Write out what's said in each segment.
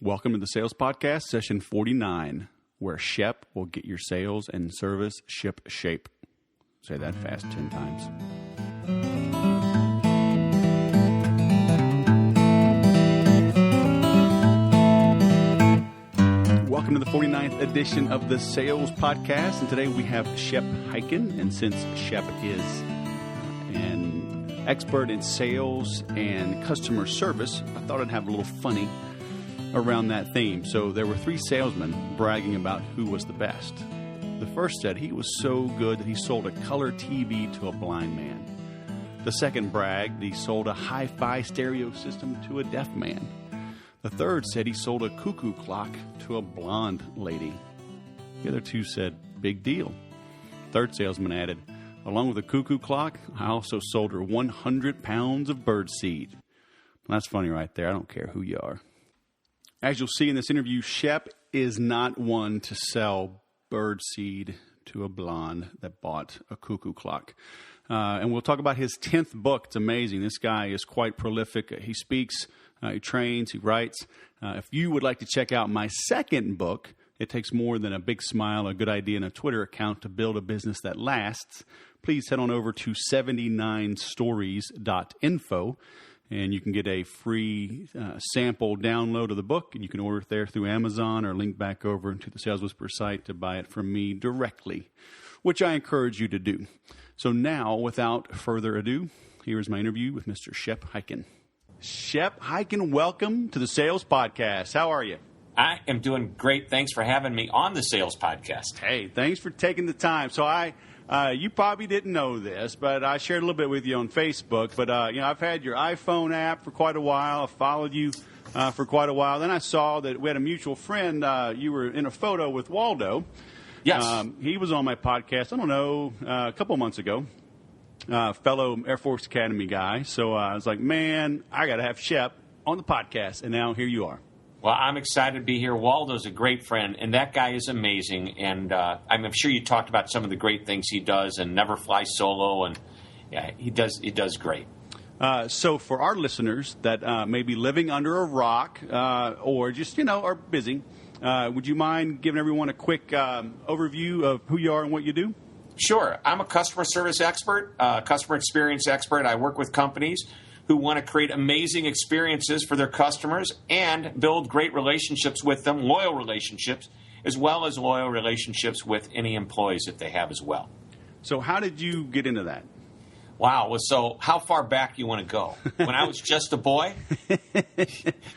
Welcome to the Sales Podcast, session 49, where Shep will get your sales and service ship shape. Say that fast 10 times. Welcome to the 49th edition of the Sales Podcast, and today we have Shep Hyken, and since Shep is an expert in sales and customer service, I thought I'd have a little funny around that theme. So there were three salesmen bragging about who was the best. The first said he was so good that he sold a color TV to a blind man. The second bragged he sold a hi-fi stereo system to a deaf man. The third said he sold a cuckoo clock to a blonde lady. The other two said, big deal. Third salesman added, along with the cuckoo clock, I also sold her 100 pounds of bird seed. That's funny right there. I don't care who you are. As you'll see in this interview, Shep is not one to sell bird seed to a blonde that bought a cuckoo clock. And we'll talk about his 10th book. It's amazing. This guy is quite prolific. He speaks, he trains, he writes. If you would like to check out my second book, It Takes More Than a Big Smile, a Good Idea, and a Twitter account to Build a Business That Lasts, please head on over to 79stories.info. And you can get a free sample download of the book, and you can order it there through Amazon or link back over to the Sales Whisperer site to buy it from me directly, which I encourage you to do. So now, without further ado, here is my interview with Mr. Shep Hyken. Shep Hyken, welcome to the Sales Podcast. How are you? I am doing great. Thanks for having me on the Sales Podcast. Hey, thanks for taking the time. So you probably didn't know this, but I shared a little bit with you on Facebook. But, I've had your iPhone app for quite a while. I've followed you for quite a while. Then I saw that we had a mutual friend. You were in a photo with Waldo. Yes. He was on my podcast, I don't know, a couple months ago, fellow Air Force Academy guy. So I was like, man, I got to have Shep on the podcast. And now here you are. Well, I'm excited to be here. Waldo's a great friend, and that guy is amazing. And I'm sure you talked about some of the great things he does, and never fly solo, and yeah, he does great. So for our listeners that may be living under a rock or just are busy, would you mind giving everyone a quick overview of who you are and what you do? Sure. I'm a customer service expert, customer experience expert. I work with companies who want to create amazing experiences for their customers and build great relationships with them, loyal relationships, as well as loyal relationships with any employees that they have as well. So how did you get into that? Wow. Well, so how far back you want to go? When I was just a boy?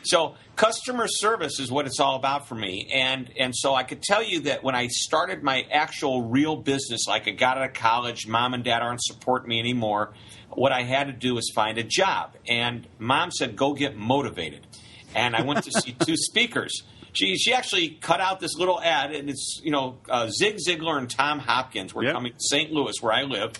So customer service is what it's all about for me. And so I could tell you that when I started my actual real business, like I got out of college, mom and dad aren't supporting me anymore, what I had to do was find a job. And mom said, go get motivated. And I went to see two speakers. She actually cut out this little ad, and it's, Zig Ziglar and Tom Hopkins were coming to St. Louis, where I live.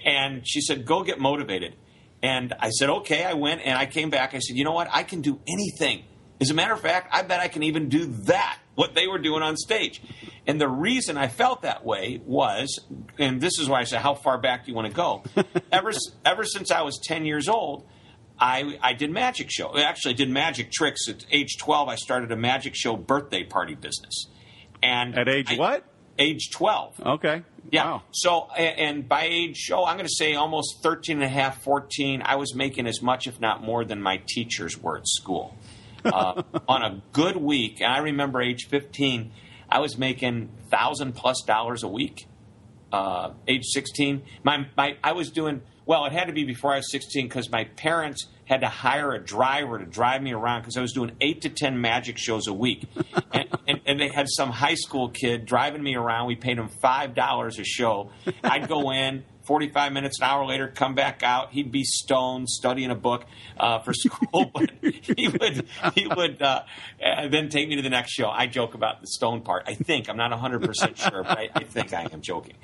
And she said, go get motivated. And I said, okay. I went, and I came back. I said, you know what? I can do anything. As a matter of fact, I bet I can even do that, what they were doing on stage. And the reason I felt that way was, and this is why I said, how far back do you want to go? Ever since I was 10 years old, I did magic show. Actually, I did magic tricks. At age 12, I started a magic show birthday party business. And at age what? Age 12. Okay. Yeah. Wow. So, and by age, I'm going to say almost 13 and a half, 14, I was making as much, if not more, than my teachers were at school. On a good week, and I remember age 15, I was making $1,000+ a week. Age 16, I was doing, well, it had to be before I was 16 because my parents had to hire a driver to drive me around because I was doing 8 to 10 magic shows a week. And they had some high school kid driving me around. We paid him $5 a show. I'd go in, 45 minutes, an hour later, come back out. He'd be stoned, studying a book for school. But he would then take me to the next show. I joke about the stone part. I think. I'm not 100% sure, but I think I am joking.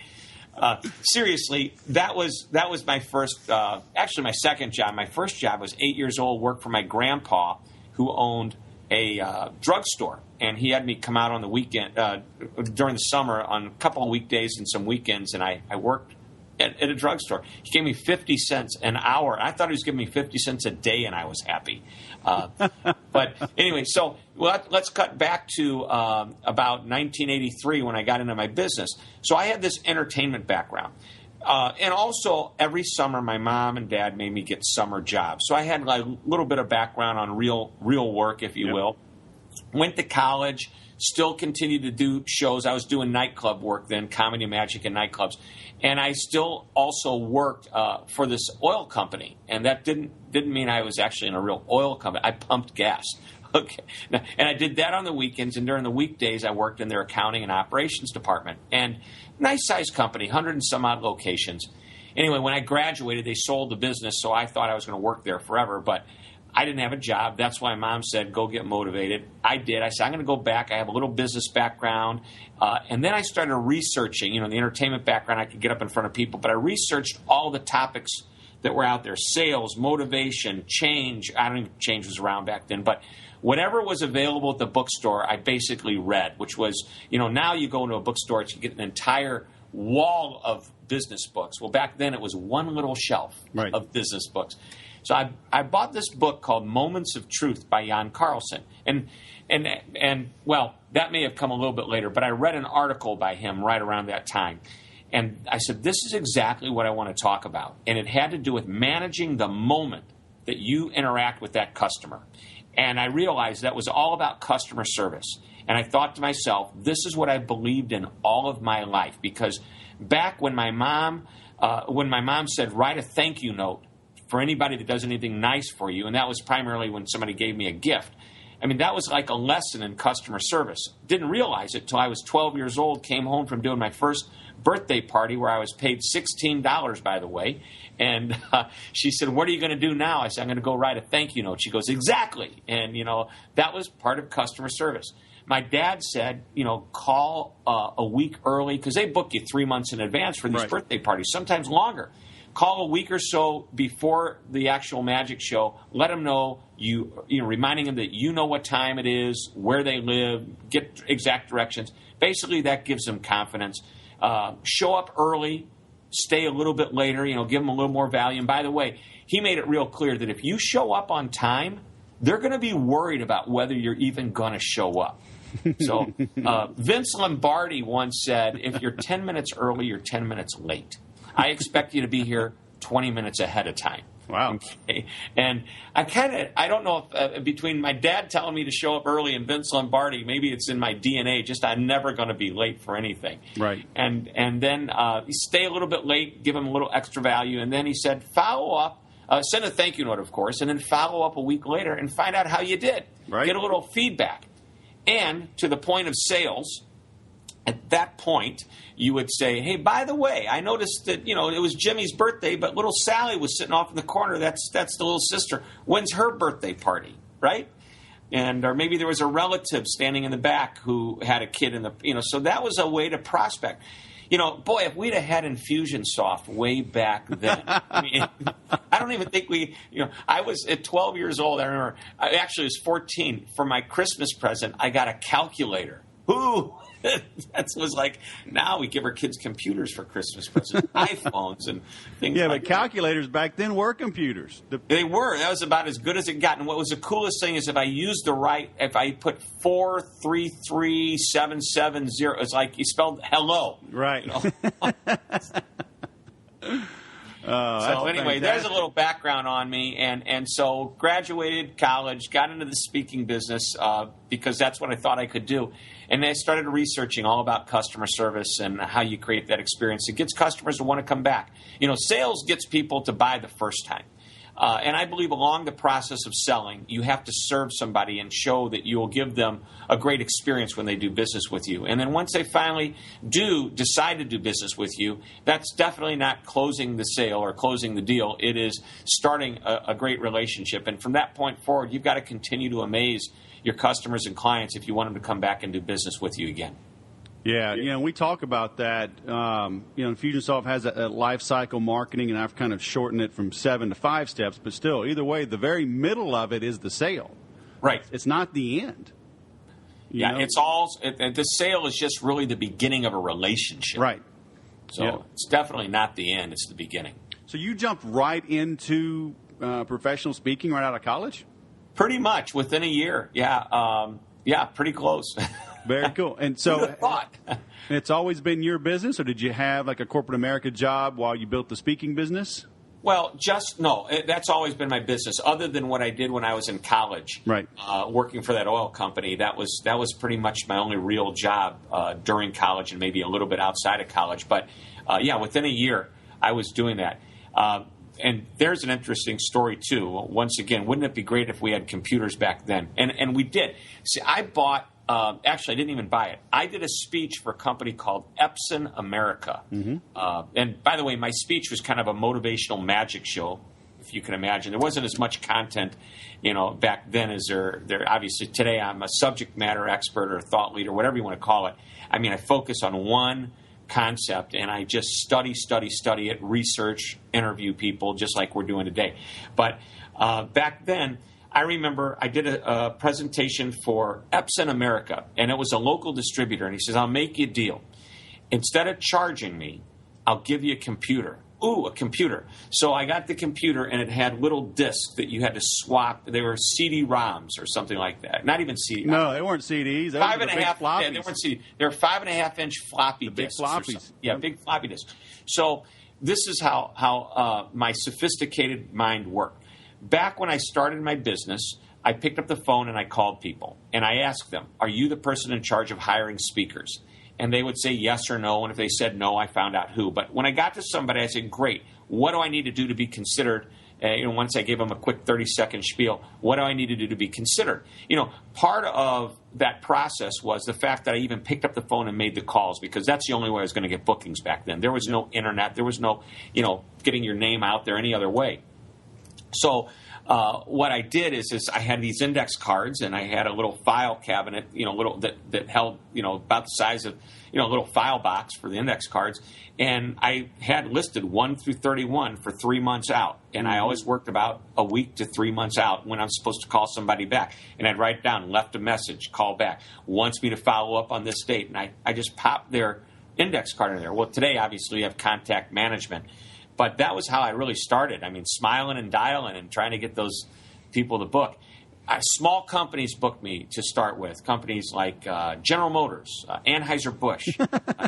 Seriously, that was my first, actually my second job. My first job was 8 years old, worked for my grandpa who owned a drugstore. And he had me come out on the weekend, during the summer on a couple of weekdays and some weekends. And I worked at a drugstore. He gave me 50 cents an hour. I thought he was giving me 50 cents a day, and I was happy. But anyway, so let's cut back to about 1983 when I got into my business. So I had this entertainment background. And also, every summer, my mom and dad made me get summer jobs. So I had like a little bit of background on real work, if you will. Went to college, still continued to do shows. I was doing nightclub work then, comedy, magic, and nightclubs. And I still also worked for this oil company. And that didn't mean I was actually in a real oil company. I pumped gas. Okay. And I did that on the weekends. And during the weekdays, I worked in their accounting and operations department. And nice-sized company, 100 and some odd locations. Anyway, when I graduated, they sold the business, so I thought I was going to work there forever. But I didn't have a job. That's why Mom said, go get motivated. I did. I said, I'm going to go back. I have a little business background. And then I started researching, the entertainment background. I could get up in front of people. But I researched all the topics that were out there, sales, motivation, change. I don't think change was around back then. But whatever was available at the bookstore, I basically read, which was, now you go into a bookstore, you get an entire wall of business books. Well, back then it was one little shelf of business books. So I bought this book called Moments of Truth by Jan Carlson. And well, that may have come a little bit later, but I read an article by him right around that time. And I said, this is exactly what I want to talk about. And it had to do with managing the moment that you interact with that customer. And I realized that was all about customer service. And I thought to myself, this is what I believed in all of my life. Because back when my mom said, write a thank you note for anybody that does anything nice for you, and that was primarily when somebody gave me a gift. I mean, that was like a lesson in customer service. Didn't realize it till I was 12 years old, came home from doing my first birthday party where I was paid $16, by the way. And she said, what are you going to do now? I said, I'm going to go write a thank you note. She goes, exactly. And, that was part of customer service. My dad said, call a week early because they book you 3 months in advance for these birthday parties, sometimes longer. Call a week or so before the actual magic show. Let them know, reminding them that you know what time it is, where they live, get exact directions. Basically, that gives them confidence. Show up early, stay a little bit later, give them a little more value. And by the way, he made it real clear that if you show up on time, they're going to be worried about whether you're even going to show up. So Vince Lombardi once said, if you're 10 minutes early, you're 10 minutes late. I expect you to be here 20 minutes ahead of time. Wow. Okay. And I don't know if between my dad telling me to show up early and Vince Lombardi, maybe it's in my DNA, just I'm never going to be late for anything. Right. And then stay a little bit late, give him a little extra value. And then he said, follow up, send a thank you note, of course, and then follow up a week later and find out how you did. Right. Get a little feedback. And to the point of sales, at that point, you would say, hey, by the way, I noticed that, it was Jimmy's birthday, but little Sally was sitting off in the corner. That's the little sister. When's her birthday party, right? Or maybe there was a relative standing in the back who had a kid in the, so that was a way to prospect. Boy, if we'd have had Infusionsoft way back then, I don't even think I was at 12 years old. I remember, I actually was 14. For my Christmas present, I got a calculator. Ooh! That was like, now we give our kids computers for Christmas presents, iPhones and things like that. Yeah, but calculators back then were computers. They were. That was about as good as it got. And what was the coolest thing is if I put 433770, it's like you spelled hello. Right. So anyway, there's a little background on me, and so graduated college, got into the speaking business because that's what I thought I could do. And I started researching all about customer service and how you create that experience. It gets customers to want to come back. Sales gets people to buy the first time. And I believe along the process of selling, you have to serve somebody and show that you will give them a great experience when they do business with you. And then once they finally decide to do business with you, that's definitely not closing the sale or closing the deal. It is starting a great relationship. And from that point forward, you've got to continue to amaze your customers and clients if you want them to come back and do business with you again. Yeah, we talk about that. Infusionsoft has a life cycle marketing, and I've kind of shortened it from 7 to 5 steps. But still, either way, the very middle of it is the sale. Right. It's not the end. It's all. The sale is just really the beginning of a relationship. Right. So It's definitely not the end. It's the beginning. So you jumped right into professional speaking right out of college? Pretty much within a year. Yeah, pretty close. Very cool. And so Who'd have thought? It's always been your business, or did you have like a corporate America job while you built the speaking business? Well, that's always been my business. Other than what I did when I was in college, right? Working for that oil company, that was pretty much my only real job during college, and maybe a little bit outside of college. But within a year, I was doing that. And there's an interesting story too. Once again, wouldn't it be great if we had computers back then? And we did. See, I bought. Actually, I didn't even buy it. I did a speech for a company called Epson America. Mm-hmm. And by the way, my speech was kind of a motivational magic show, if you can imagine. There wasn't as much content, back then as there. Obviously, today I'm a subject matter expert or thought leader, whatever you want to call it. I mean, I focus on one concept, and I just study it, research, interview people, just like we're doing today. But back then, I remember I did a presentation for Epson America, and it was a local distributor. And he says, I'll make you a deal. Instead of charging me, I'll give you a computer. Ooh, a computer. So I got the computer, and it had little discs that you had to swap. They were CD-ROMs or something like that. Not even CD. No, they weren't CDs. They were big floppies. Yeah, they weren't CD. They were 5.5-inch floppy discs. Big floppies. Big floppy discs. So this is how my sophisticated mind worked. Back when I started my business, I picked up the phone and I called people. And I asked them, are you the person in charge of hiring speakers? And they would say yes or no. And if they said no, I found out who. But when I got to somebody, I said, great, what do I need to do to be considered? Once I gave them a quick 30-second spiel, what do I need to do to be considered? Part of that process was the fact that I even picked up the phone and made the calls, because that's the only way I was going to get bookings back then. There was no internet. There was no, getting your name out there any other way. So what I did is I had these index cards, and I had a little file cabinet, little that held, about the size of, a little file box for the index cards. And I had listed 1 through 31 for 3 months out. And I always worked about a week to 3 months out when I'm supposed to call somebody back. And I'd write down, left a message, call back, wants me to follow up on this date. And I just popped their index card in there. Well, today, obviously, you have contact management. But that was how I really started. I mean, smiling and dialing and trying to get those people to book. Small companies booked me to start with. Companies like General Motors, Anheuser-Busch,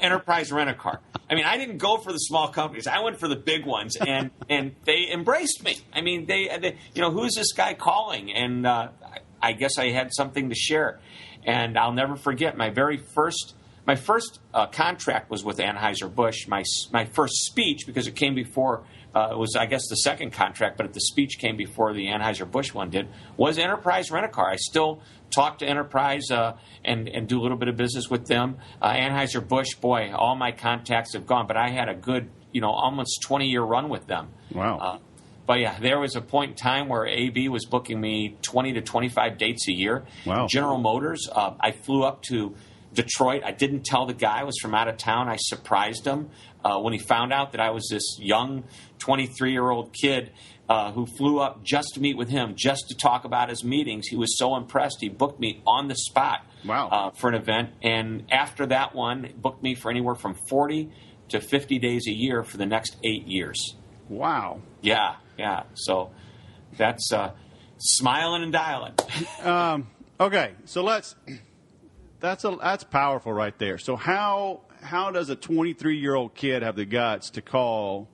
Enterprise Rent-A-Car. I mean, I didn't go for the small companies. I went for the big ones, and they embraced me. I mean, they who's this guy calling? And I guess I had something to share. And I'll never forget my first contract was with Anheuser-Busch. My first speech, because it came before, it was, I guess, the second contract, but the speech came before the Anheuser-Busch one did, was Enterprise Rent-A-Car. I still talk to Enterprise and do a little bit of business with them. Anheuser-Busch, boy, all my contacts have gone, but I had a good, almost 20-year run with them. Wow. But yeah, there was a point in time where AB was booking me 20 to 25 dates a year. Wow. General Motors, I flew up to Detroit. I didn't tell the guy I was from out of town. I surprised him when he found out that I was this young 23-year-old kid who flew up just to meet with him, just to talk about his meetings. He was so impressed. He booked me on the spot. Wow. For an event. And after that one, booked me for anywhere from 40 to 50 days a year for the next 8 years. Wow. Yeah. So that's smiling and dialing. Okay, so that's powerful right there. So how does a 23-year-old kid have the guts to call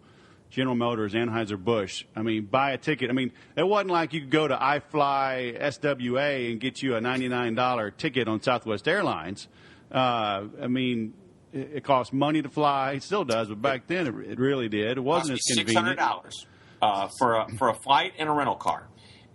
General Motors, Anheuser-Busch? I mean, buy a ticket. I mean, it wasn't like you could go to iFly SWA and get you a $99 ticket on Southwest Airlines. I mean, it costs money to fly. It still does, but back then it really did. It wasn't as convenient. $600 for a flight and a rental car.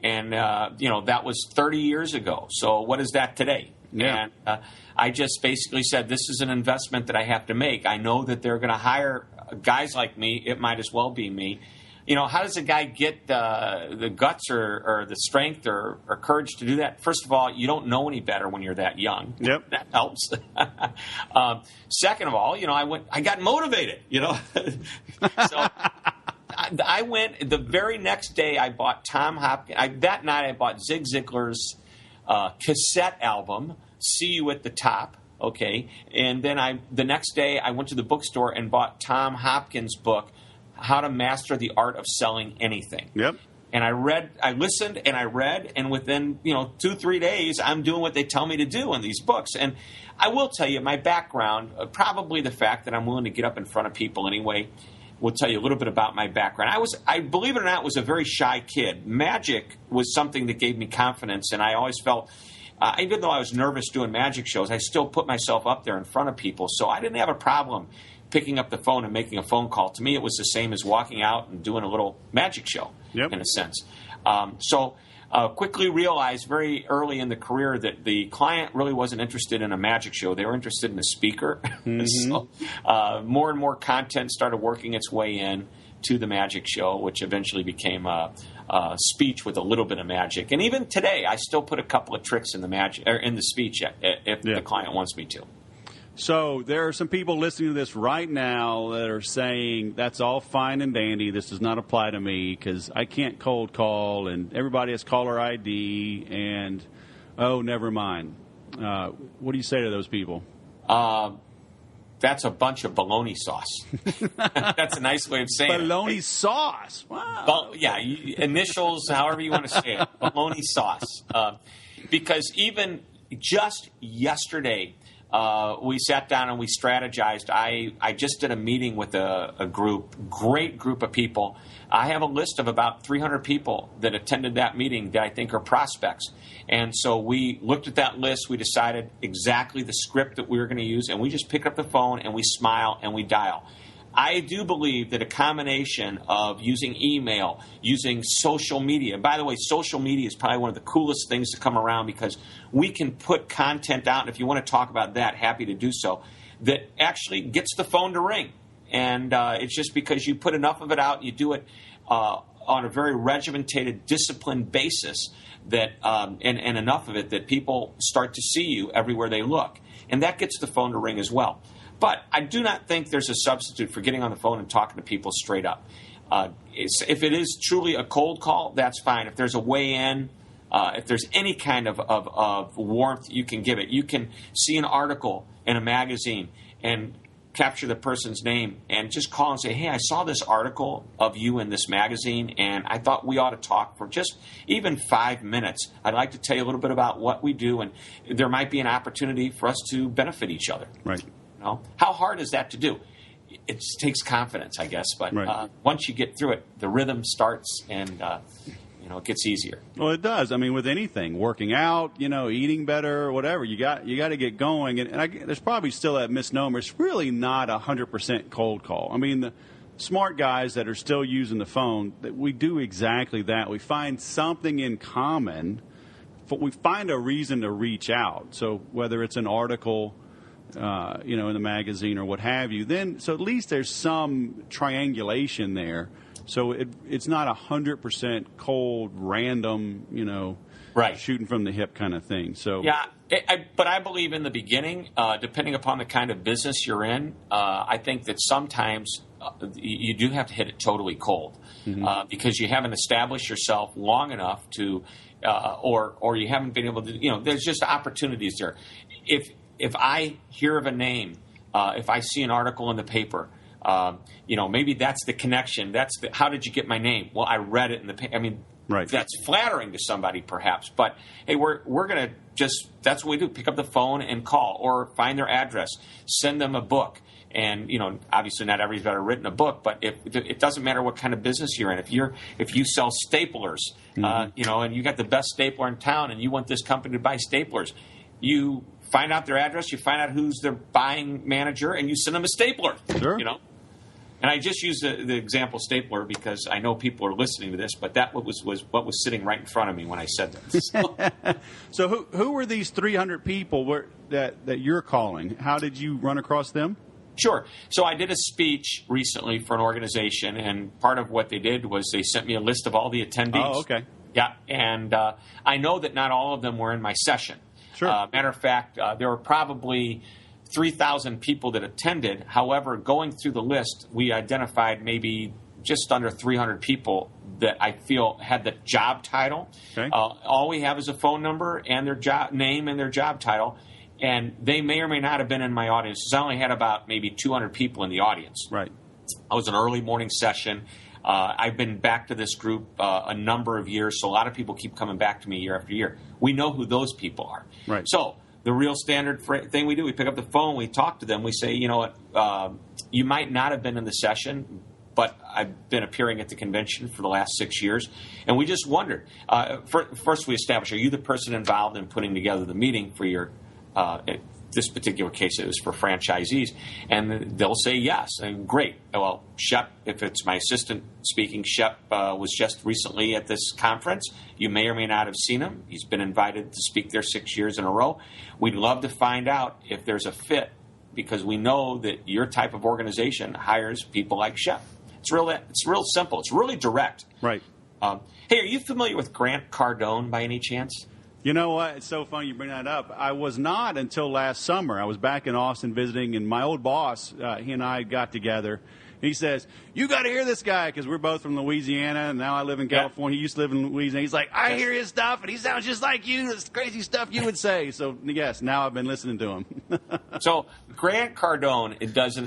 And, that was 30 years ago. So what is that today? Yeah. And I just basically said, this is an investment that I have to make. I know that they're going to hire guys like me. It might as well be me. How does a guy get the guts or the strength or courage to do that? First of all, you don't know any better when you're that young. Yep. That helps. Second of all, I got motivated, So I went, the very next day I bought Tom Hopkins. That night I bought Zig Ziglar's cassette album, See You at the Top. Okay. And then the next day I went to the bookstore and bought Tom Hopkins' book, How to Master the Art of Selling Anything. Yep. And I listened and I read, and within 2-3 days, I'm doing what they tell me to do in these books. And I will tell you, my background, probably the fact that I'm willing to get up in front of people anyway, will tell you a little bit about my background. I believe it or not, was a very shy kid. Magic was something that gave me confidence, and I always felt, even though I was nervous doing magic shows, I still put myself up there in front of people. So I didn't have a problem picking up the phone and making a phone call. To me, it was the same as walking out and doing a little magic show, yep, in a sense. Quickly realized very early in the career that the client really wasn't interested in a magic show. They were interested in a speaker. Mm-hmm. So more and more content started working its way in to the magic show, which eventually became a speech with a little bit of magic. And even today, I still put a couple of tricks in the magic or in the speech if the client wants me to. So there are some people listening to this right now that are saying, that's all fine and dandy. This does not apply to me because I can't cold call and everybody has caller ID and, oh, never mind. What do you say to those people? That's a bunch of bologna sauce. That's a nice way of saying bologna sauce. Wow. Initials, however you want to say it. Bologna sauce. Because even just yesterday, we sat down and we strategized. I just did a meeting with a great group of people. I have a list of about 300 people that attended that meeting that I think are prospects. And so we looked at that list. We decided exactly the script that we were going to use, and we just pick up the phone and we smile and we dial. I do believe that a combination of using email, using social media. By the way, social media is probably one of the coolest things to come around because we can put content out, and if you want to talk about that, happy to do so, that actually gets the phone to ring. And it's just because you put enough of it out, you do it on a very regimented, disciplined basis, that and enough of it that people start to see you everywhere they look. And that gets the phone to ring as well. But I do not think there's a substitute for getting on the phone and talking to people straight up. If it is truly a cold call, that's fine. If there's a way in, if there's any kind of warmth you can give it, you can see an article in a magazine and capture the person's name and just call and say, hey, I saw this article of you in this magazine, and I thought we ought to talk for just even 5 minutes. I'd like to tell you a little bit about what we do, and there might be an opportunity for us to benefit each other. Right. How hard is that to do? It takes confidence, I guess. But right. Once you get through it, the rhythm starts and it gets easier. Well, it does. I mean, with anything, working out, eating better, whatever, you got to get going. And there's probably still that misnomer. It's really not 100% cold call. I mean, the smart guys that are still using the phone, we do exactly that. We find something in common. We find a reason to reach out. So whether it's an article, in the magazine or what have you, so at least there's some triangulation there. So it's not 100% cold, random, right, shooting from the hip kind of thing. So yeah, but I believe in the beginning, depending upon the kind of business you're in, I think that sometimes you do have to hit it totally cold, mm-hmm. Because you haven't established yourself long enough to, or you haven't been able to. There's just opportunities there. If I hear of a name, if I see an article in the paper, maybe that's the connection. How did you get my name? Well, I read it in the paper. I mean, right. That's flattering to somebody perhaps. But, hey, we're going to that's what we do. Pick up the phone and call or find their address, send them a book. And, obviously not everybody's ever written a book, but it doesn't matter what kind of business you're in. If you sell staplers, mm-hmm. And you got the best stapler in town and you want this company to buy staplers, you find out their address, you find out who's their buying manager, and you send them a stapler. Sure. And I just use the example stapler because I know people are listening to this, but that was what was sitting right in front of me when I said that. So who were these 300 people that you're calling? How did you run across them? Sure. So I did a speech recently for an organization, and part of what they did was they sent me a list of all the attendees. Oh, okay. Yeah, and I know that not all of them were in my session. Sure. Matter of fact, there were probably 3,000 people that attended. However, going through the list, we identified maybe just under 300 people that I feel had the job title. Okay. All we have is a phone number and their job name and their job title. and they may or may not have been in my audience. I only had about maybe 200 people in the audience. Right. I was an early morning session. I've been back to this group a number of years, so a lot of people keep coming back to me year after year. We know who those people are. Right. So the real standard thing we do, we pick up the phone, we talk to them, we say, you know what, you might not have been in the session, but I've been appearing at the convention for the last 6 years, and we just wondered. First, we establish, are you the person involved in putting together the meeting for your this particular case, it was for franchisees, and they'll say yes. And great. Well, Shep, if it's my assistant speaking, Shep was just recently at this conference. You may or may not have seen him. He's been invited to speak there 6 years in a row. We'd love to find out if there's a fit, because we know that your type of organization hires people like Shep. It's real simple. It's really direct. Right. Hey, are you familiar with Grant Cardone by any chance? You know what? It's so funny you bring that up. I was not until last summer. I was back in Austin visiting, and my old boss, he and I got together. He says, you got to hear this guy, because we're both from Louisiana, and now I live in California. He used to live in Louisiana. He's like, I hear his stuff, and he sounds just like you. This crazy stuff you would say. So, yes, now I've been listening to him. So Grant Cardone,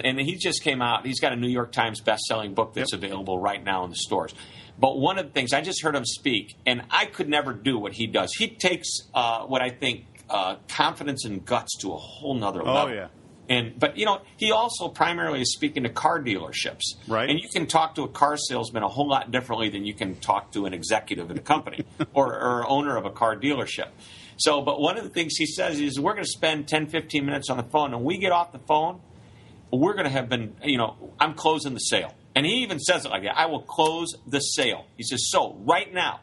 and he just came out. He's got a New York Times best-selling book that's available right now in the stores. But one of the things, I just heard him speak, and I could never do what he does. He takes what I think confidence and guts to a whole nother level. Oh, yeah. But, he also primarily is speaking to car dealerships. Right. And you can talk to a car salesman a whole lot differently than you can talk to an executive in a company or owner of a car dealership. So, but one of the things he says is we're going to spend 10, 15 minutes on the phone, and we get off the phone, we're going to have been, I'm closing the sale. And he even says it like that. I will close the sale. He says, so right now,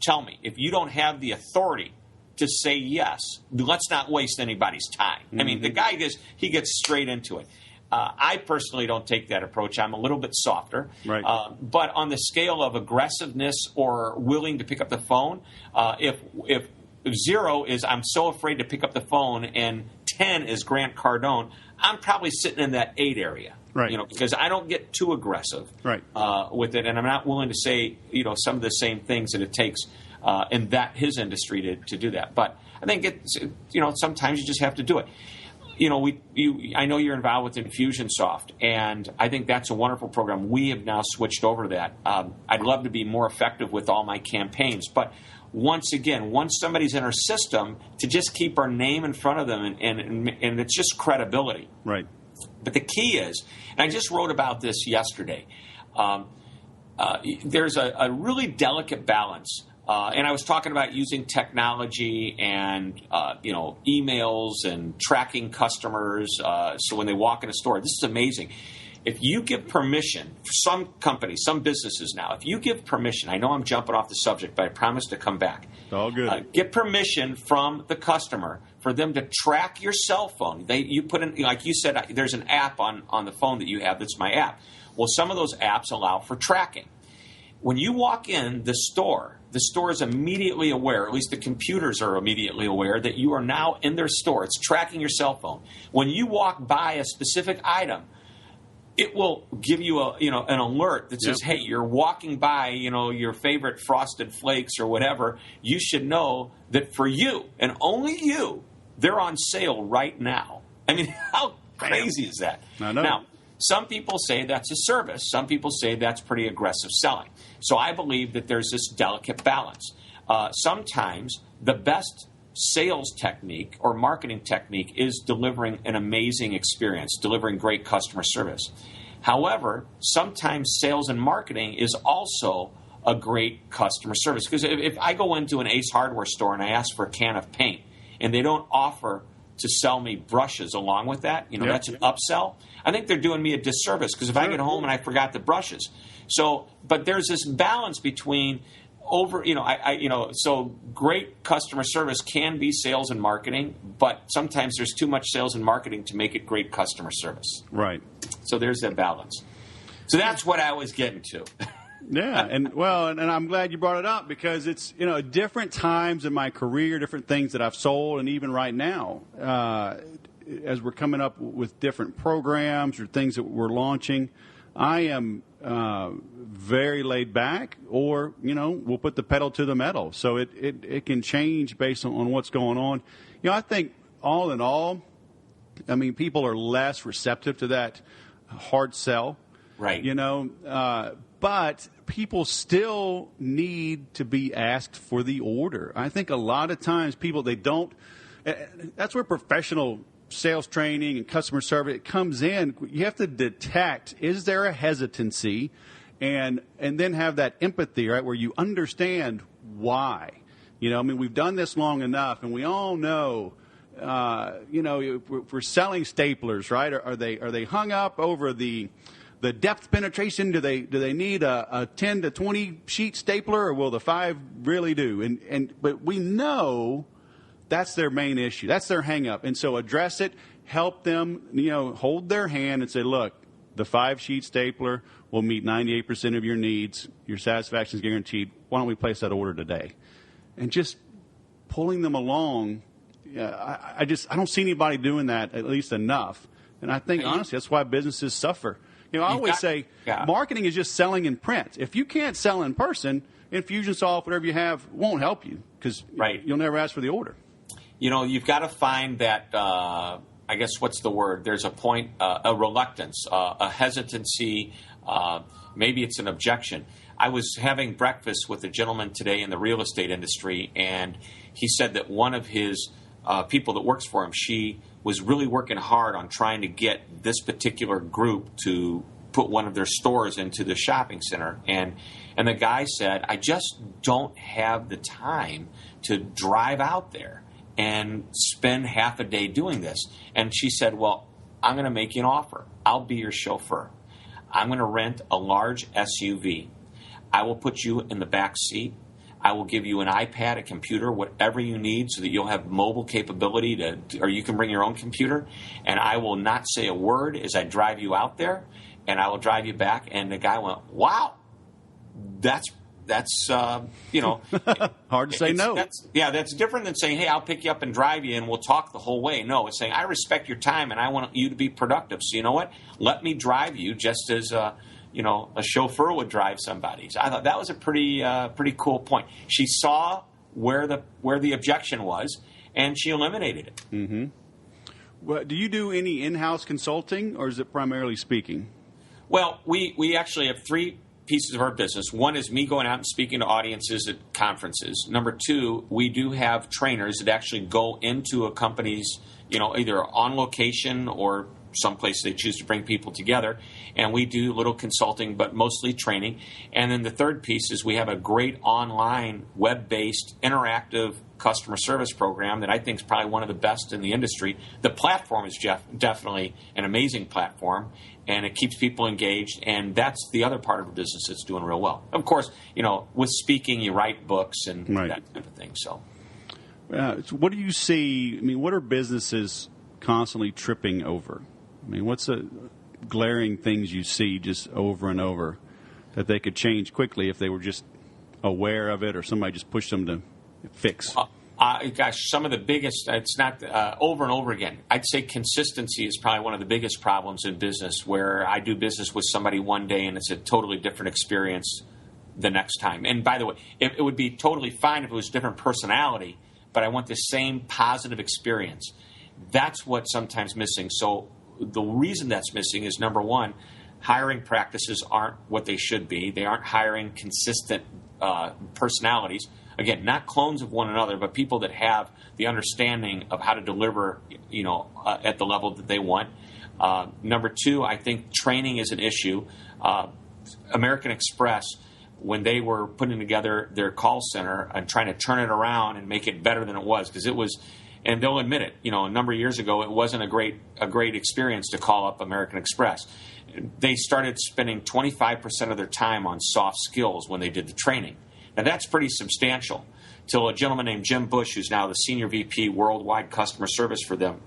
tell me, if you don't have the authority to say yes, let's not waste anybody's time. Mm-hmm. I mean, the guy gets straight into it. I personally don't take that approach. I'm a little bit softer. Right. But on the scale of aggressiveness or willing to pick up the phone, if 0 is I'm so afraid to pick up the phone and 10 is Grant Cardone, I'm probably sitting in that 8 area. Right. Because I don't get too aggressive right. With it, and I'm not willing to say, some of the same things that it takes in his industry to do that. But I think sometimes you just have to do it. I know you're involved with Infusionsoft, and I think that's a wonderful program. We have now switched over to that. I'd love to be more effective with all my campaigns, but once somebody's in our system, to just keep our name in front of them, and it's just credibility. Right. But the key is, and I just wrote about this yesterday, there's a really delicate balance. And I was talking about using technology and, emails and tracking customers. So when they walk in a store, this is amazing. If you give permission, for some companies, some businesses now, if you give permission, I know I'm jumping off the subject, but I promise to come back. All good. Get permission from the customer for them to track your cell phone. You put in, like you said, there's an app on the phone that you have that's my app. Well, some of those apps allow for tracking. When you walk in the store is immediately aware, at least the computers are immediately aware, that you are now in their store. It's tracking your cell phone. When you walk by a specific item, it will give you an alert that says, hey, you're walking by, your favorite Frosted Flakes or whatever. You should know that for you and only you, they're on sale right now. I mean, how crazy is that? I know. Now, some people say that's a service. Some people say that's pretty aggressive selling. So I believe that there's this delicate balance. Sometimes the best sales technique or marketing technique is delivering an amazing experience, delivering great customer service. However, sometimes sales and marketing is also a great customer service. Because if I go into an Ace Hardware store and I ask for a can of paint and they don't offer to sell me brushes along with that, that's an upsell, I think they're doing me a disservice, because if I get home and I forgot the brushes. So, but there's this balance between so great customer service can be sales and marketing, but sometimes there's too much sales and marketing to make it great customer service. Right. So there's that balance. So that's what I was getting to. Yeah, and I'm glad you brought it up, because it's, different times in my career, different things that I've sold, and even right now, as we're coming up with different programs or things that we're launching, I am very laid back, or, we'll put the pedal to the metal. So it can change based on what's going on. I think all in all, I mean, people are less receptive to that hard sell. Right. But people still need to be asked for the order. I think a lot of times people, they don't. That's where professional sales training and customer service it comes in. You have to detect, is there a hesitancy, and then have that empathy, right, where you understand why. We've done this long enough, and we all know. If we're selling staplers, right? Are they hung up over the depth penetration? Do they need a 10 to 20 sheet stapler, or will the 5 really do? But we know that's their main issue. That's their hang up. And so address it, help them, hold their hand and say, look, the 5 sheet stapler will meet 98% of your needs. Your satisfaction is guaranteed. Why don't we place that order today? And just pulling them along. I don't see anybody doing that at least enough. And I think, honestly, that's why businesses suffer. I always say marketing is just selling in print. If you can't sell in person, Infusionsoft, whatever you have, won't help you because you'll never ask for the order. You've got to find that, I guess, what's the word? There's a point, a reluctance, a hesitancy, maybe it's an objection. I was having breakfast with a gentleman today in the real estate industry, and he said that one of his people that works for him, she was really working hard on trying to get this particular group to put one of their stores into the shopping center. And the guy said, I just don't have the time to drive out there and spend half a day doing this. And she said, well, I'm going to make you an offer. I'll be your chauffeur. I'm going to rent a large SUV. I will put you in the back seat. I will give you an iPad, a computer, whatever you need so that you'll have mobile capability or you can bring your own computer. And I will not say a word as I drive you out there, and I will drive you back. And the guy went, wow, that's hard to say no. That's different than saying, hey, I'll pick you up and drive you and we'll talk the whole way. No, it's saying, I respect your time and I want you to be productive. So you know what? Let me drive you just as a chauffeur would drive somebody. So I thought that was a pretty cool point. She saw where the objection was, and she eliminated it. Mm-hmm. Well, do you do any in-house consulting, or is it primarily speaking? Well, we actually have 3 pieces of our business. One is me going out and speaking to audiences at conferences. Number 2, we do have trainers that actually go into a company's, either on location or someplace they choose to bring people together, and we do little consulting, but mostly training. And then the third piece is we have a great online, web-based, interactive customer service program that I think is probably one of the best in the industry. The platform is definitely an amazing platform, and it keeps people engaged, and that's the other part of the business that's doing real well. Of course, with speaking, you write books and that type of thing. So what do you see? I mean, what are businesses constantly tripping over? I mean, what's the glaring things you see just over and over that they could change quickly if they were just aware of it, or somebody just pushed them to fix? Some of the biggest, it's not over and over again. I'd say consistency is probably one of the biggest problems in business, where I do business with somebody one day and it's a totally different experience the next time. And by the way, it would be totally fine if it was a different personality, but I want the same positive experience. That's what's sometimes missing. So the reason that's missing is, number 1, hiring practices aren't what they should be. They aren't hiring consistent personalities. Again, not clones of one another, but people that have the understanding of how to deliver, at the level that they want. Number 2, I think training is an issue. American Express, when they were putting together their call center and trying to turn it around and make it better than it was, because it was, and they'll admit it, a number of years ago, it wasn't a great experience to call up American Express. They started spending 25% of their time on soft skills when they did the training. Now, that's pretty substantial, till a gentleman named Jim Bush, who's now the Senior VP Worldwide Customer Service for them,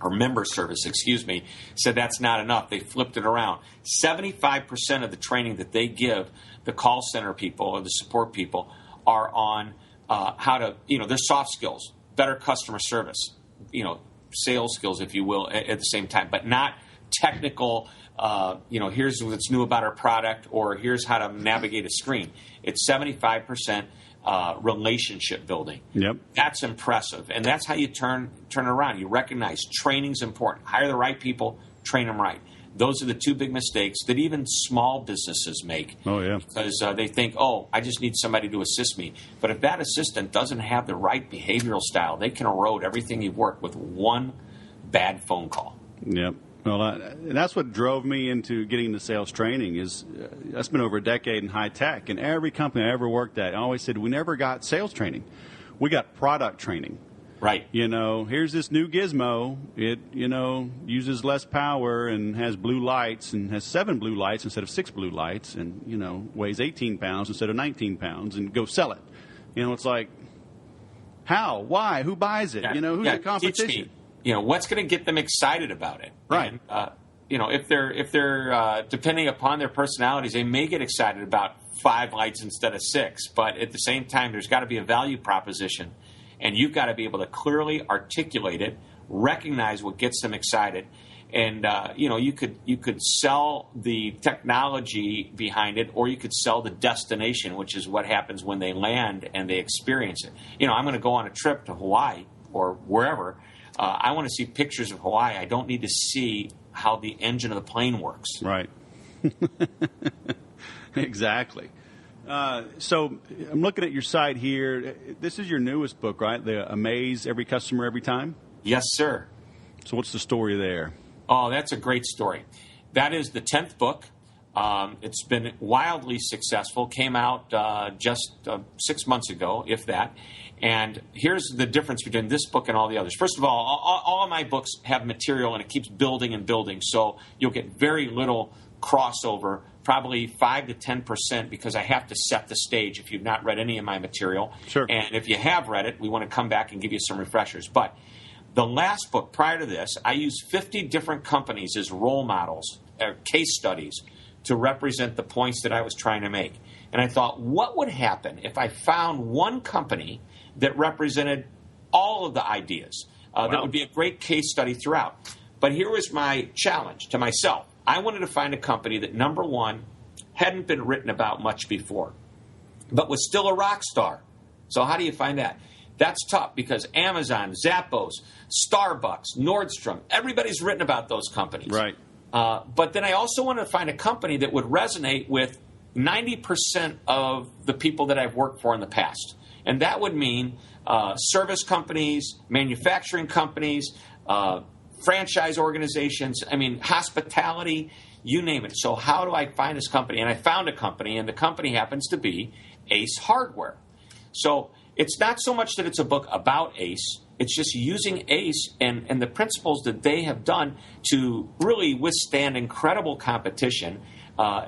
or Member Service, said that's not enough. They flipped it around. 75% of the training that they give the call center people or the support people are on how to, their soft skills, better customer service, sales skills, if you will, at the same time, but not technical, here's what's new about our product, or here's how to navigate a screen. It's 75% relationship building. Yep. That's impressive. And that's how you turn it around. You recognize training's important. Hire the right people, train them right. Those are the two big mistakes that even small businesses make. Oh, yeah. Because they think, I just need somebody to assist me. But if that assistant doesn't have the right behavioral style, they can erode everything you've worked with one bad phone call. Yep. Well, that's what drove me into getting into sales training. Is I spent over a decade in high tech, and every company I ever worked at, I always said, we never got sales training. We got product training. Right. Here's this new gizmo. It, uses less power and has blue lights and has 7 blue lights instead of 6 blue lights and, weighs 18 pounds instead of 19 pounds and go sell it. It's like, how? Why? Who buys it? Who's the competition? Teach me, what's going to get them excited about it? Right. And, if they're depending upon their personalities, they may get excited about 5 lights instead of 6. But at the same time, there's got to be a value proposition. And you've got to be able to clearly articulate it, recognize what gets them excited, and you could sell the technology behind it, or you could sell the destination, which is what happens when they land and they experience it. I'm going to go on a trip to Hawaii or wherever. I want to see pictures of Hawaii. I don't need to see how the engine of the plane works. Right. Exactly. So I'm looking at your site here. This is your newest book, right? The Amaze Every Customer Every Time? Yes, sir. So what's the story there? Oh, that's a great story. That is the 10th book. It's been wildly successful. Came out just 6 months ago, if that. And here's the difference between this book and all the others. First of all of my books have material, and it keeps building and building. So you'll get very little crossover, probably 5 to 10%, because I have to set the stage if you've not read any of my material. Sure. And if you have read it, we want to come back and give you some refreshers. But the last book prior to this, I used 50 different companies as role models, case studies, to represent the points that I was trying to make. And I thought, what would happen if I found one company that represented all of the ideas? That would be a great case study throughout. But here was my challenge to myself. I wanted to find a company that, number one, hadn't been written about much before, but was still a rock star. So how do you find that? That's tough because Amazon, Zappos, Starbucks, Nordstrom, everybody's written about those companies. Right. But then I also wanted to find a company that would resonate with 90% of the people that I've worked for in the past. And that would mean service companies, manufacturing companies, franchise organizations, hospitality, you name it. So how do I find this company? And I found a company, and the company happens to be Ace Hardware. So it's not so much that it's a book about Ace. It's just using Ace and the principles that they have done to really withstand incredible competition.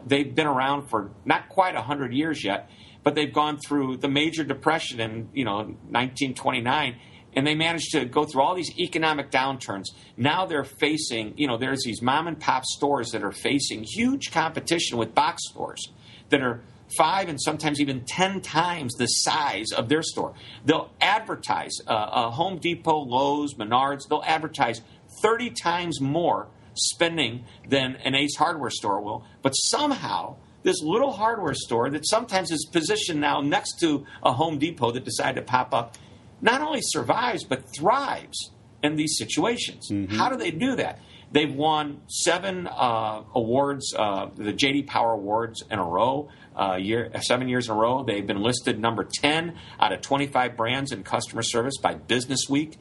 They've been around for not quite 100 years yet, but they've gone through the major depression in 1929, and they managed to go through all these economic downturns. Now they're facing, there's these mom and pop stores that are facing huge competition with box stores that are 5 and sometimes even 10 times the size of their store. They'll advertise, Home Depot, Lowe's, Menards, they'll advertise 30 times more spending than an Ace Hardware store will. But somehow, this little hardware store that sometimes is positioned now next to a Home Depot that decided to pop up, not only survives, but thrives in these situations. Mm-hmm. How do they do that? They've won 7 awards, the J.D. Power Awards in a row, 7 years in a row. They've been listed number 10 out of 25 brands in customer service by Business Week.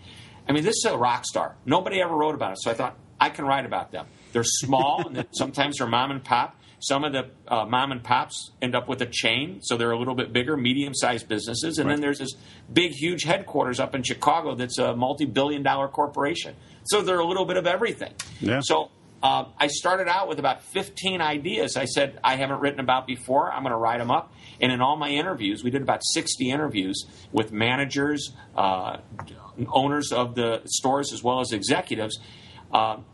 This is a rock star. Nobody ever wrote about it, so I thought I can write about them. They're small, and sometimes they're mom and pop. Some of the mom and pops end up with a chain, so they're a little bit bigger, medium-sized businesses. And then there's this big, huge headquarters up in Chicago that's a multi-billion-dollar corporation. So they're a little bit of everything. Yeah. So I started out with about 15 ideas I said I haven't written about before. I'm going to write them up. And in all my interviews, we did about 60 interviews with managers, owners of the stores, as well as executives.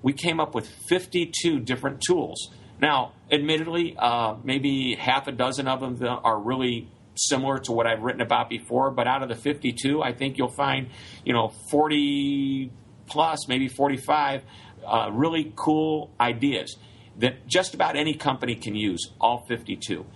We came up with 52 different tools. Now, admittedly, maybe half a dozen of them are really similar to what I've written about before, but out of the 52, I think you'll find, 40 plus, maybe 45 really cool ideas that just about any company can use, all 52.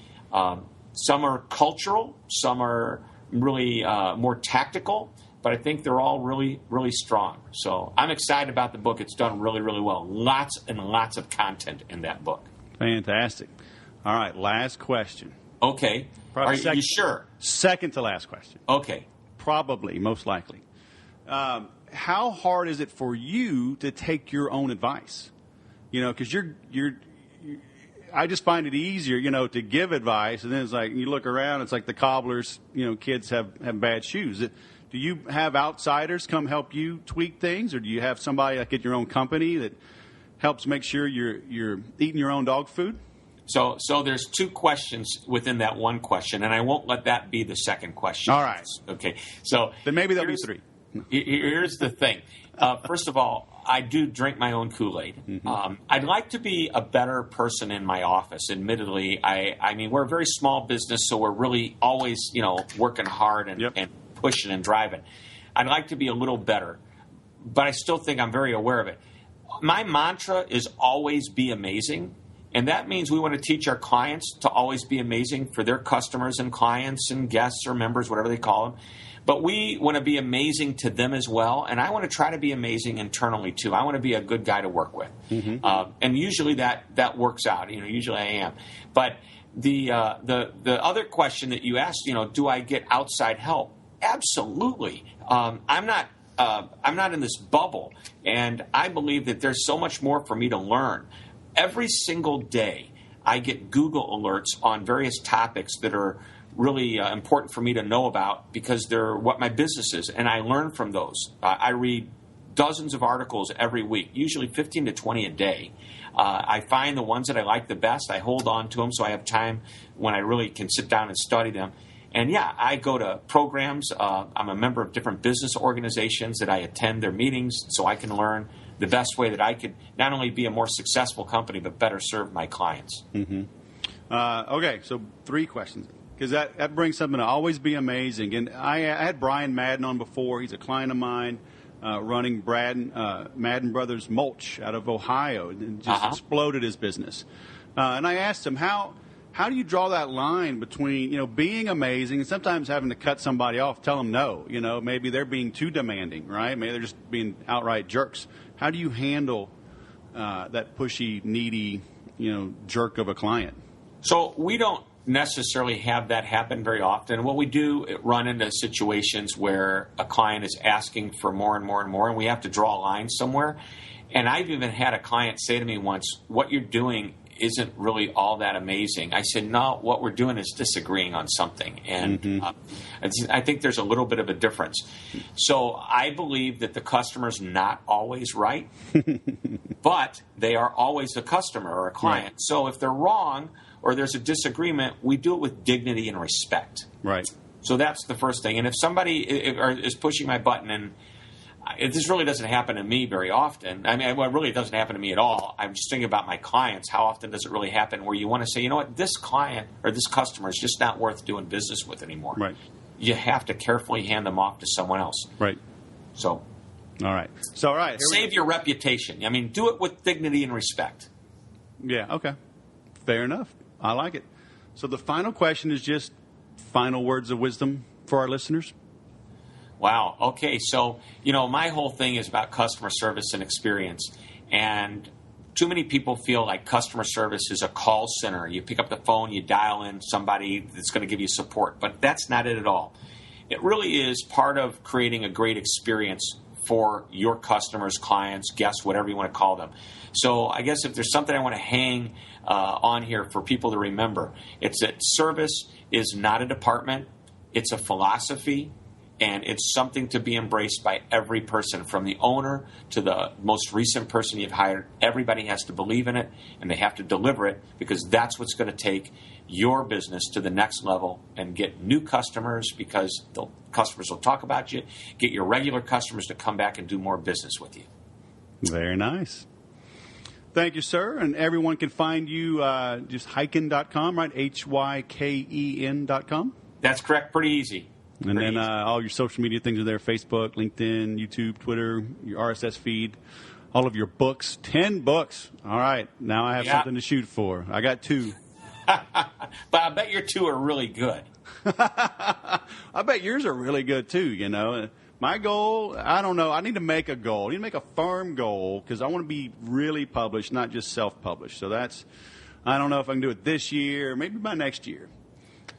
Some are cultural, some are really more tactical, but I think they're all really, really strong. So I'm excited about the book. It's done really, really well. Lots and lots of content in that book. Fantastic. All right, last question. Okay. Are you sure? Second to last question. Okay. Probably, most likely. How hard is it for you to take your own advice? Because I just find it easier, to give advice, and then it's like you look around, it's like the cobbler's, kids have bad shoes. Do you have outsiders come help you tweak things, or do you have somebody like at your own company that helps make sure you're eating your own dog food? So there's two questions within that one question, and I won't let that be the second question. All right. Okay. So then maybe there'll be three. Here's the thing. First of all, I do drink my own Kool-Aid. Mm-hmm. I'd like to be a better person in my office. Admittedly, I mean, we're a very small business, so we're really always, working hard and pushing and driving. I'd like to be a little better, but I still think I'm very aware of it. My mantra is always be amazing. And that means we want to teach our clients to always be amazing for their customers and clients and guests or members, whatever they call them. But we want to be amazing to them as well. And I want to try to be amazing internally, too. I want to be a good guy to work with. Mm-hmm. And usually that works out. Usually I am. But the other question that you asked, do I get outside help? Absolutely. I'm not in this bubble. And I believe that there's so much more for me to learn. Every single day, I get Google alerts on various topics that are really important for me to know about because they're what my business is, and I learn from those. I read dozens of articles every week, usually 15 to 20 a day. I find the ones that I like the best. I hold on to them so I have time when I really can sit down and study them. And, yeah, I go to programs. I'm a member of different business organizations that I attend their meetings so I can learn the best way that I could not only be a more successful company, but better serve my clients. Mm-hmm. Okay, so three questions, because that brings something to always be amazing. And I had Brian Madden on before. He's a client of mine running Madden Brothers Mulch out of Ohio, and just exploded his business. And I asked him, how do you draw that line between, being amazing and sometimes having to cut somebody off, tell them no? Maybe they're being too demanding, right? Maybe they're just being outright jerks. How do you handle that pushy, needy, jerk of a client? So we don't necessarily have that happen very often. What we do, run into situations where a client is asking for more and more and more, and we have to draw a line somewhere. And I've even had a client say to me once, what you're doing isn't really all that amazing. I said, no, what we're doing is disagreeing on something. And I think there's a little bit of a difference. So I believe that the customer's not always right, but they are always a customer or a client. Right. So if they're wrong or there's a disagreement, we do it with dignity and respect. Right. So that's the first thing. And if somebody is pushing my button, and this really doesn't happen to me very often. I mean, it really doesn't happen to me at all. I'm just thinking about my clients. How often does it really happen where you want to say, this client or this customer is just not worth doing business with anymore? Right. You have to carefully hand them off to someone else. Right. So. All right. So, all right. Save your reputation. I mean, do it with dignity and respect. Yeah, okay. Fair enough. I like it. So the final question is just final words of wisdom for our listeners. Wow. Okay. So, my whole thing is about customer service and experience. And too many people feel like customer service is a call center. You pick up the phone, you dial in somebody that's going to give you support. But that's not it at all. It really is part of creating a great experience for your customers, clients, guests, whatever you want to call them. So I guess if there's something I want to hang on here for people to remember, it's that service is not a department. It's a philosophy. And it's something to be embraced by every person, from the owner to the most recent person you've hired. Everybody has to believe in it, and they have to deliver it, because that's what's going to take your business to the next level and get new customers, because the customers will talk about you, get your regular customers to come back and do more business with you. Very nice. Thank you, sir. And everyone can find you just hyken.com, right? HYKEN.com? That's correct. Pretty easy. And then all your social media things are there: Facebook, LinkedIn, YouTube, Twitter, your RSS feed, all of your books. 10 books. All right. Now I have something to shoot for. I got 2. But I bet your two are really good. I bet yours are really good too, you know. My goal, I don't know. I need to make a goal. I need to make a firm goal because I want to be really published, not just self-published. So I don't know if I can do it this year, maybe by next year.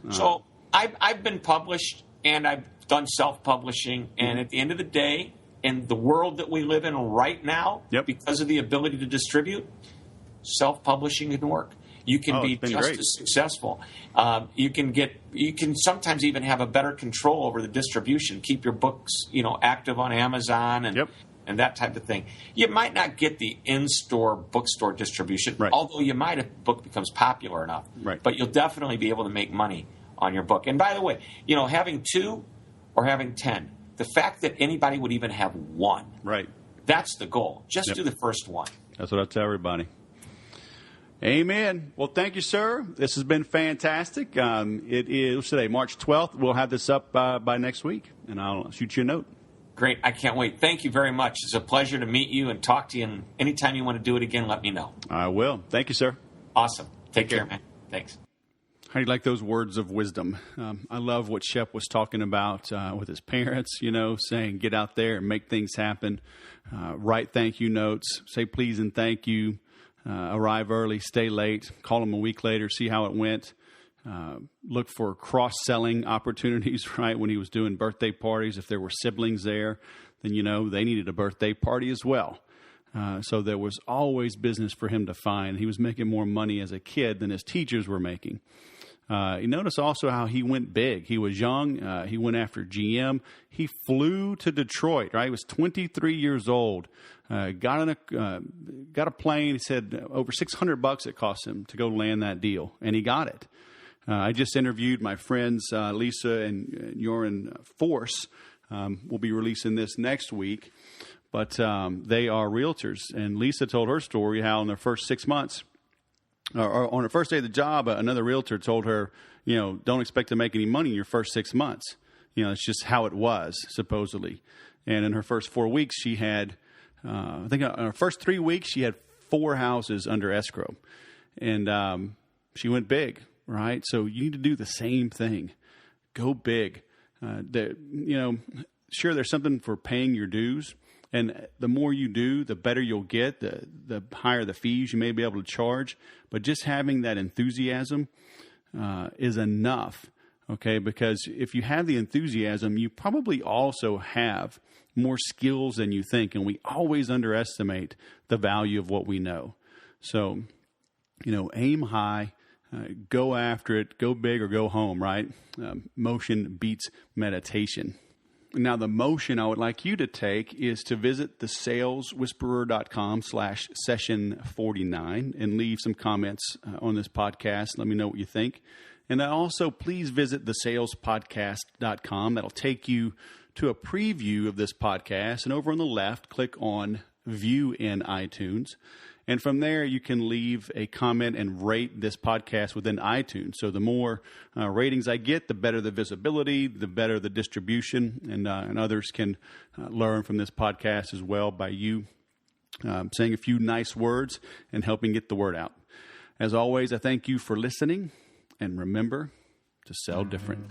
So I've been published and I've done self-publishing. And at the end of the day, in the world that we live in right now, because of the ability to distribute, self-publishing can work. You can be just as successful. You can sometimes even have a better control over the distribution. Keep your books, active on Amazon and that type of thing. You might not get the in-store bookstore distribution, although you might if the book becomes popular enough. Right. But you'll definitely be able to make money on your book. And by the way, having 2 or having 10, the fact that anybody would even have 1, that's the goal. Just do the first one. That's what I tell everybody. Amen. Well, thank you, sir. This has been fantastic. It is today, March 12th. We'll have this up by next week, and I'll shoot you a note. Great. I can't wait. Thank you very much. It's a pleasure to meet you and talk to you. And anytime you want to do it again, let me know. I will. Thank you, sir. Awesome. Take care, man. Thanks. How do you like those words of wisdom? I love what Shep was talking about with his parents, saying get out there and make things happen. Write thank you notes. Say please and thank you. Arrive early, stay late, call them a week later, see how it went. Look for cross-selling opportunities, right? When he was doing birthday parties, if there were siblings there, then, they needed a birthday party as well. So there was always business for him to find. He was making more money as a kid than his teachers were making. You notice also how he went big. He was young. He went after GM. He flew to Detroit, right? He was 23 years old. Got a plane. He said over $600 it cost him to go land that deal, and he got it. I just interviewed my friends Lisa and Joran Force. We'll be releasing this next week, but they are realtors. And Lisa told her story how in their first 6 months, or on her first day of the job, another realtor told her, don't expect to make any money in your first 6 months. It's just how it was, supposedly. And in her first 4 weeks, she had, I think in her first 3 weeks, she had 4 houses under escrow. And she went big, right? So you need to do the same thing. Go big. Sure, there's something for paying your dues. And the more you do, the better you'll get, the higher the fees you may be able to charge. But just having that enthusiasm is enough, okay? Because if you have the enthusiasm, you probably also have more skills than you think. And we always underestimate the value of what we know. So, aim high, go after it, go big or go home, right? Motion beats meditation. Now, the motion I would like you to take is to visit thesaleswhisperer.com/session49 and leave some comments on this podcast. Let me know what you think. And also, please visit thesalespodcast.com. That'll take you to a preview of this podcast. And over on the left, click on View in iTunes. And from there, you can leave a comment and rate this podcast within iTunes. So the more ratings I get, the better the visibility, the better the distribution, and others can learn from this podcast as well by you saying a few nice words and helping get the word out. As always, I thank you for listening, and remember to sell different.